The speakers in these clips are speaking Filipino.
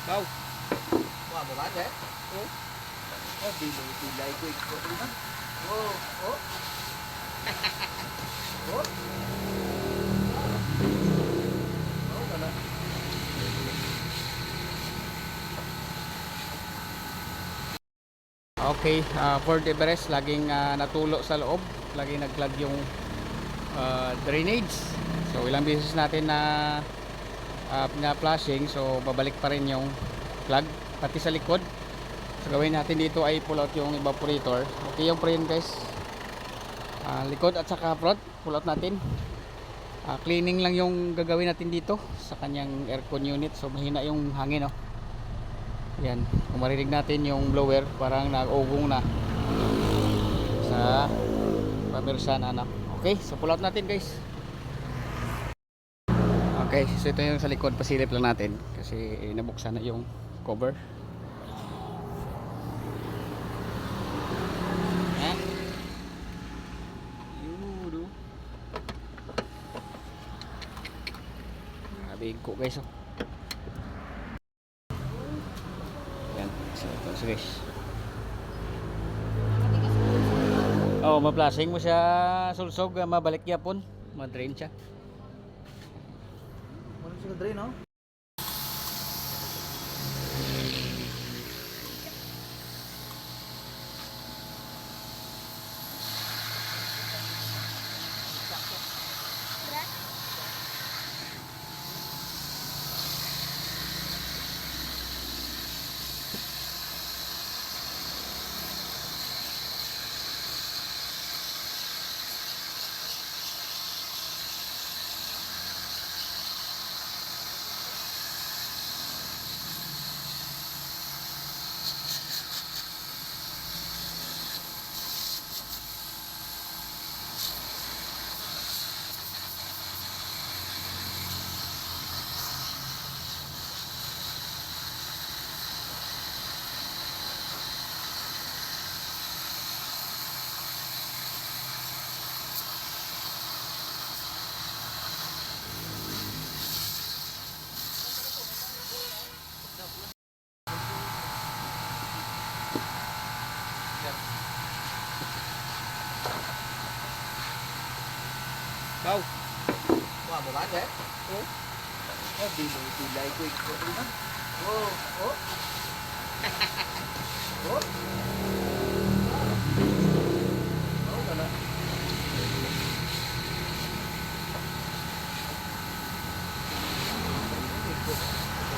Đâu? Qua một bán thế. Ủa? Đi lấy quỳnh của tôi đó. Ô, ô, ô. Ô, rồi đó. Okay, Ford Everest laging natulo sa loob, laging nagclog yung drainage. So ilang beses natin na pina-flushing, so babalik pa rin yung plug pati sa likod. So gawin natin dito ay pull out yung evaporator. Okay yung pre guys. Likod at saka front, pull out natin. Cleaning lang yung gagawin natin dito sa kanyang aircon unit. So mahina yung hangin, oh. Yan, kung marinig natin yung blower, parang nag-ugong na sa pamirsan, ano. Okay, so pull out natin guys. Okay, so ito yung sa likod, pasilip lang natin kasi nabuksan na yung cover. Yan. Yudo. Bigko guys, oh. Yan, so ito so guys. Oh, ma-flashing mo siya sulsog, mabalik yapon, ma-drain siya. Ano siya drain, no? Đâu? Qua một bán thế. Ủa? Đi lấy quỳnh của tôi đó. Ô, ô. Ô. Ô, rồi đó.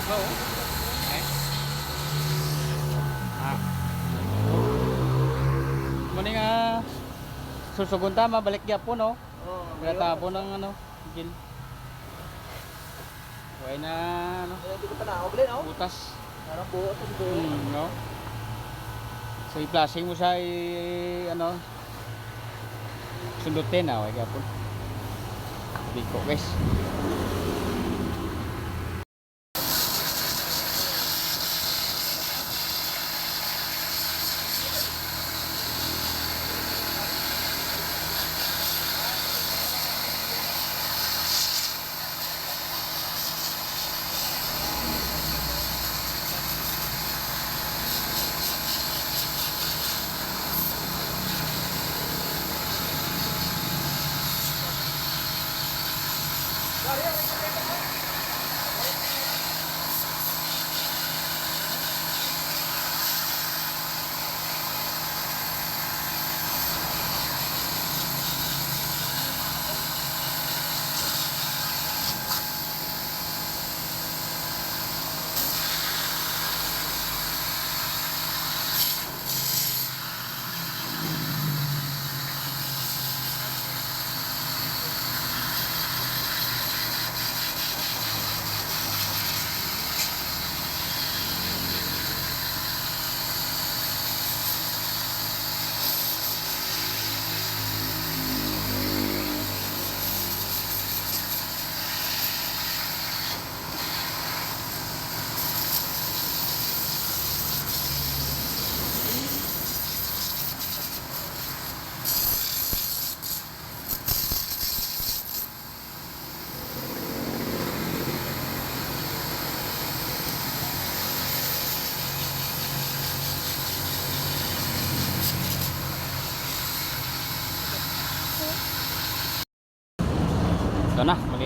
Đâu? Đấy. Muna nga susugon tama, balik yapon, no? Ô, Natapon ng ano, gil. Huwag na, ano, Hindi ko pa nakakabili, no? butas. Parang buo ito buo. No? So i-flashing mo siya, ano, sundutin, huwag yapon. Biko guys.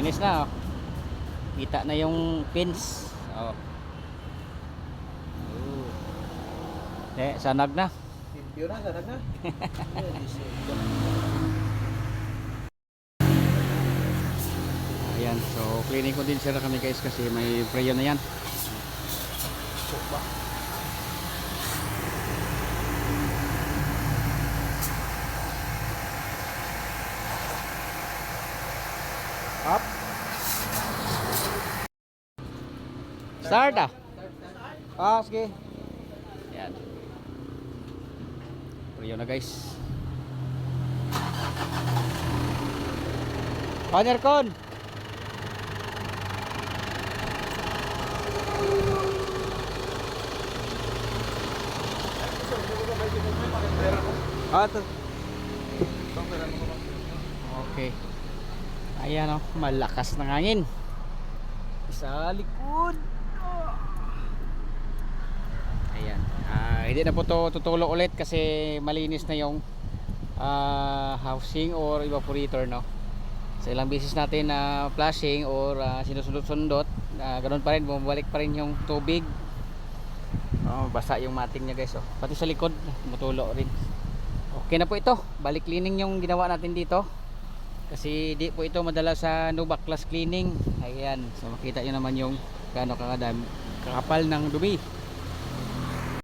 Linis na, oh. Kita na yung pins. Oh. Sanag na. Limpyo na, sarap na. Ayan, so cleaning ko din sila kami guys kasi may prayer na yan. Up. Start ah. Sige. Ayan. Prayer na guys. Panercon. Okay. Ayan, oh, malakas ng hangin sa likod. Ayan. Hindi na po to tutulo ulit kasi malinis na yung housing or evaporator, no. Sa ilang beses natin na flashing or sinusundot-sundot, ganoon pa rin, bumabalik pa rin yung tubig. Basa yung mating niya guys, oh. Pati sa likod tumutulo rin. Okay na po ito. Balik cleaning yung ginawa natin dito. Kasi di po ito madala sa no backglass cleaning. Ayan. So makita nyo naman yung gaano kakapal ng dumi.